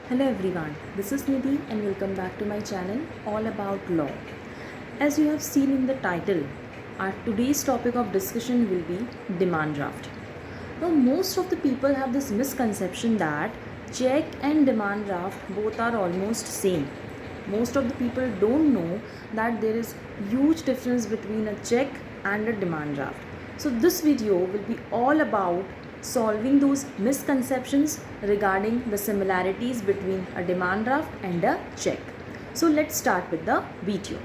Hello everyone, this is Nidhi and welcome back to my channel all about law. As you have seen in the title, our today's topic of discussion will be demand draft. Now most of the people have this misconception that check and demand draft both are almost same. Most of the people don't know that there is huge difference between a check and a demand draft. So this video will be all about solving those misconceptions regarding the similarities between a demand draft and a check. So let's start with the video.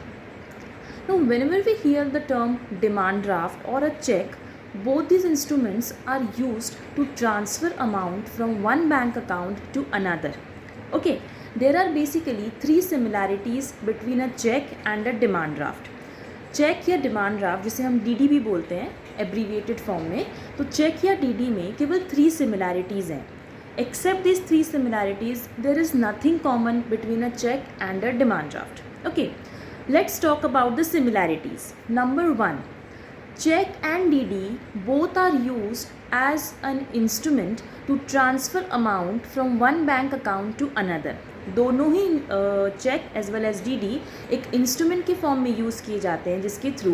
Now whenever we hear the term demand draft or a check, both these instruments are used to transfer amount from one bank account to another. Okay, there are basically three similarities between a check and a demand draft. Cheque या demand draft जिसे हम DD भी बोलते हैं abbreviated form में, तो check या DD में केवल 3 सिमिलैरिटीज़ हैं. Except this 3 similarities there is nothing common between a cheque and a demand draft. Okay, let's talk about the similarities. Number 1, check and DD both are used as an instrument to transfer amount from one bank account to another. दोनों ही check as well as DD एक instrument के form में use किए जाते हैं जिसके through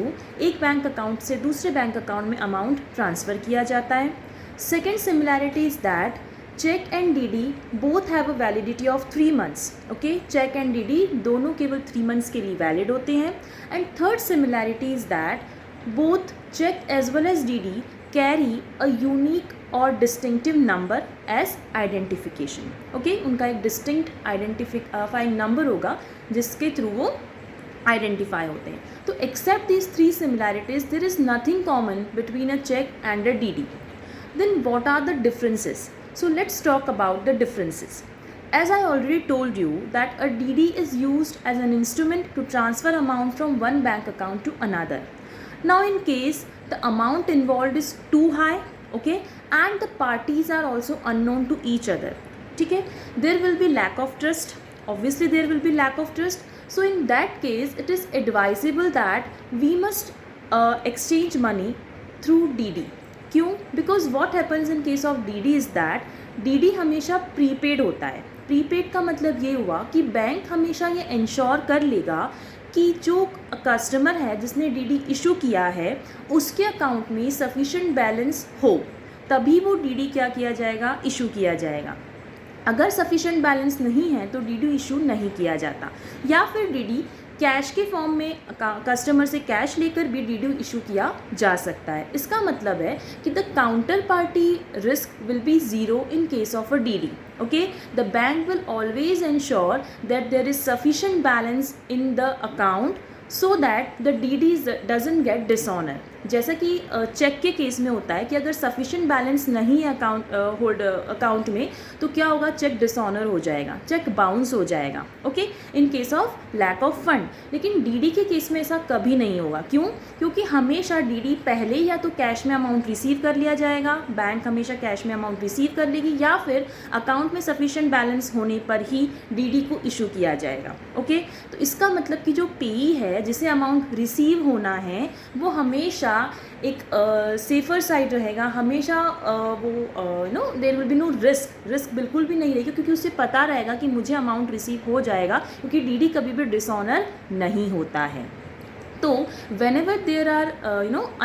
एक बैंक अकाउंट से दूसरे बैंक अकाउंट में अमाउंट ट्रांसफ़र किया जाता है. Second similarity is that cheque and DD both have a validity of 3 months. Okay, cheque and DD दोनों केवल 3 months के लिए वैलिड होते हैं. And third similarity is that both check as well as DD carry a unique or distinctive number as identification. Okay, उनका एक distinct identifying number होगा जिसके थ्रू वो आइडेंटिफाई होते हैं. तो except these 3 similarities there is nothing common between a check and a DD. Then what are the differences? So let's talk about the differences. As I already told you that a DD is used as an instrument to transfer amount from one bank account to another. Now in case the amount involved is too high, okay, and the parties are also unknown to each other, okay, there will be lack of trust. Obviously there will be lack of trust. So in that case it is advisable that we must exchange money through DD. क्यों? Because what happens in case of DD is that DD हमेशा prepaid होता है. Prepaid का मतलब ये हुआ कि bank हमेशा ये इंश्योर कर लेगा कि जो कस्टमर है जिसने डीडी इशू किया है उसके अकाउंट में सफिशिएंट बैलेंस हो, तभी वो डीडी क्या किया जाएगा, इशू किया जाएगा. अगर सफिशिएंट बैलेंस नहीं है तो डीडी इशू नहीं किया जाता. या फिर डीडी कैश के फॉर्म में कस्टमर से कैश लेकर भी डीडी इशू किया जा सकता है. इसका मतलब है कि the counter party risk will be zero in case of a DD. Okay, the bank will always ensure that there is sufficient balance in the account so that the DD doesn't get dishonor. जैसा कि check के case में होता है कि अगर sufficient balance नहीं है अकाउंट में तो क्या होगा, चेक डिसऑनर हो जाएगा, चेक बाउंस हो जाएगा. Okay, in case of lack of fund. लेकिन डीडी के केस में ऐसा कभी नहीं होगा. क्यों? क्योंकि हमेशा डीडी पहले या तो कैश में अमाउंट रिसीव कर लिया जाएगा, बैंक हमेशा कैश में अमाउंट रिसीव कर लेगी, या फिर अकाउंट में सफिशिएंट बैलेंस होने पर ही डीडी को इशू किया जाएगा. ओके, तो इसका मतलब कि जो पेई है जिसे अमाउंट रिसीव होना है वो हमेशा एक सेफर साइड रहेगा. हमेशा वो there will be no risk बिल्कुल भी नहीं रहेगी, क्योंकि उसे पता रहेगा कि मुझे अमाउंट रिसीव हो जाएगा, क्योंकि डीडी कभी भी डिसऑनर नहीं होता है. तो whenever there are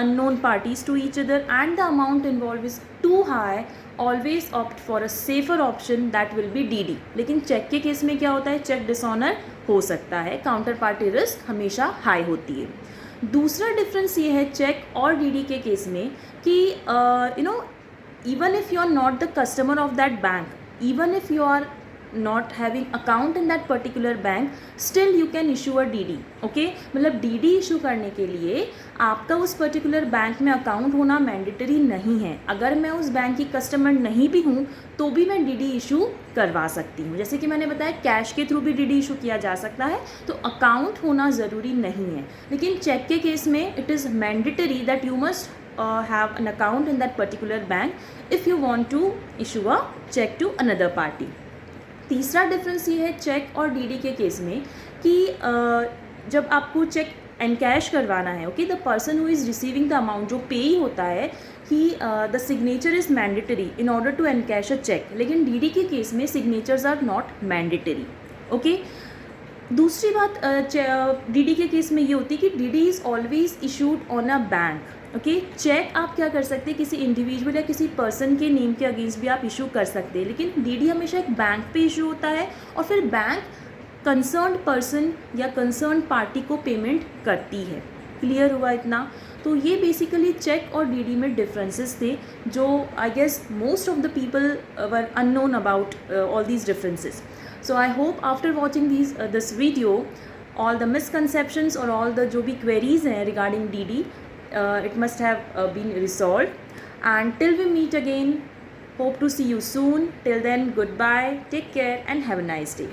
unknown parties to each other and the amount involved is too high, always opt for a safer option, that will be DD. लेकिन चेक के केस में क्या होता है, चेक डिसऑनर हो सकता है, काउंटर पार्टी रिस्क हमेशा हाई होती है. दूसरा डिफरेंस ये है चेक और डीडी के केस में कि even if you are not the customer of that bank, even if you are not having account in that particular bank, still you can issue a DD. okay, मतलब DD issue करने के लिए आपका उस particular bank में account होना mandatory नहीं है. अगर मैं उस बैंक की कस्टमर नहीं भी हूँ तो भी मैं DD इशू करवा सकती हूँ. जैसे कि मैंने बताया कैश के थ्रू भी DD इशू किया जा सकता है, तो अकाउंट होना ज़रूरी नहीं है. लेकिन चेक के केस में it is mandatory that you must have an account in that particular bank if you want to issue a check to another party. तीसरा डिफरेंस ये है चेक और डीडी के केस में कि जब आपको चेक एनकैश करवाना है, okay, the person who is receiving the amount, जो पेई होता है, कि the signature is mandatory in order to encash a cheque, लेकिन डीडी के केस में signatures are not mandatory. Okay. दूसरी बात डीडी के केस में ये होती है कि DD is always issued on a bank. Okay. Cheque आप क्या कर सकते हैं, किसी इंडिविजुअल या किसी पर्सन के नेम के अगेंस्ट भी आप इशू कर सकते हैं, लेकिन डीडी हमेशा एक बैंक पे इशू होता है और फिर बैंक कंसर्न्ड पर्सन या कंसर्न्ड पार्टी को पेमेंट करती है. क्लियर हुआ इतना? तो ये बेसिकली चेक और डीडी में डिफरेंसेस थे जो I guess most of the people were unknown about all these differences. So I hope after watching this video, all the misconceptions or all the जो भी queries हैं regarding DD, it must have been resolved. And till we meet again, hope to see you soon. Till then, goodbye, take care and have a nice day.